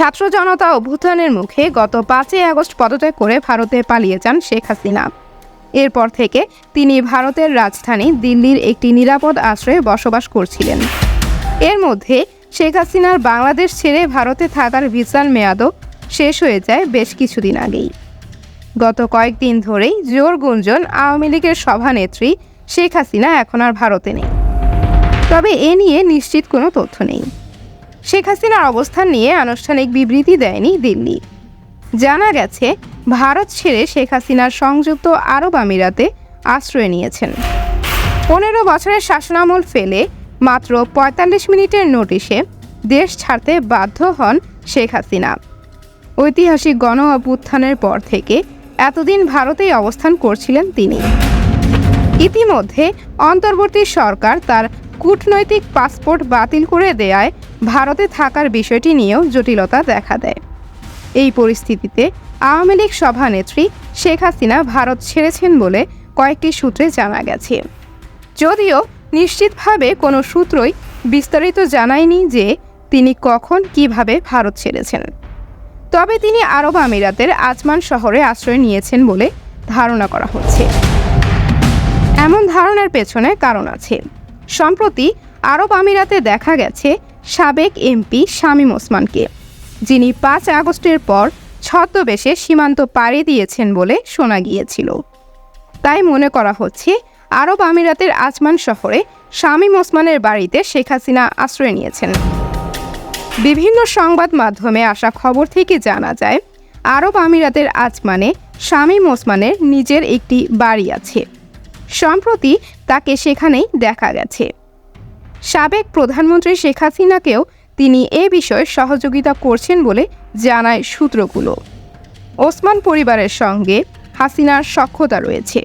ছাত্র জনতা অভ্যুত্থানের মুখে গত 5ই আগস্ট পদত্যাগ করে ভারতে পালিয়ে যান শেখ হাসিনা। এরপর থেকে তিনি ভারতের রাজধানী দিল্লির একটি নিরাপদ আশ্রয়ে বসবাস করছিলেন। এর মধ্যে শেখ হাসিনার বাংলাদেশ ছেড়ে ভারতে থাকার ভিসার মেয়াদও শেষ হয়ে যায় বেশ কিছুদিন আগেই। গত কয়েকদিন ধরেই জোর গুঞ্জন আওয়ামী লীগের সভানেত্রী শেখ হাসিনা এখন আর ভারতে নেই। তবে এ নিয়ে নিশ্চিত কোনো তথ্য নেই। শেখ হাসিনার অবস্থান নিয়ে আনুষ্ঠানিক বিবৃতি দেয়নি দিল্লি। জানা গেছে, ভারত ছেড়ে শেখ হাসিনার সংযুক্ত আরব আমিরাতে আশ্রয় নিয়েছেন। 15 বছরের শাসনামল ফেলে মাত্র 45 মিনিটের নোটিশে দেশ ছাড়তে বাধ্য হন শেখ হাসিনা। ঐতিহাসিক গণ অভ্যুত্থানের পর থেকে এতদিন ভারতেই অবস্থান করছিলেন তিনি। ইতিমধ্যে অন্তর্বর্তী সরকার তার কূটনৈতিক পাসপোর্ট বাতিল করে দেয়ায় ভারতে থাকার বিষয়টি নিয়েও জটিলতা দেখা দেয়। এই পরিস্থিতিতে আওয়ামী লীগ সভানেত্রী শেখ হাসিনা ভারত ছেড়েছেন বলে কয়েকটি সূত্রে জানা গেছে। যদিও নিশ্চিতভাবে কোনো সূত্রই বিস্তারিত জানায়নি যে তিনি কখন কিভাবে ভারত ছেড়েছেন। তবে তিনি আরব আমিরাতের আজমান শহরে আশ্রয় নিয়েছেন বলে ধারণা করা হচ্ছে। এমন ধারণার পেছনে কারণ আছে। সম্প্রতি আরব আমিরাতে দেখা গেছে সাবেক এমপি শামীম ওসমানকে, যিনি 5 আগস্টের পর ছদ্মবেশে সীমান্ত পাড়ি দিয়েছেন বলে শোনা গিয়েছিল। তাই মনে করা হচ্ছে আরব আমিরাতের আজমান শহরে শামীম ওসমানের বাড়িতে শেখ হাসিনা আশ্রয় নিয়েছেন। বিভিন্ন সংবাদ মাধ্যমে আসা খবর থেকে জানা যায়, আরব আমিরাতের আজমানে শামীম ওসমানের নিজের একটি বাড়ি আছে। সম্প্রতি তাকে সেখানেই দেখা গেছে। সাবেক প্রধানমন্ত্রী শেখ হাসিনাকেও তিনি এ বিষয়ে সহযোগিতা করছেন বলে জানায় সূত্রগুলো। ওসমান পরিবারের সঙ্গে হাসিনার সখ্যতা রয়েছে।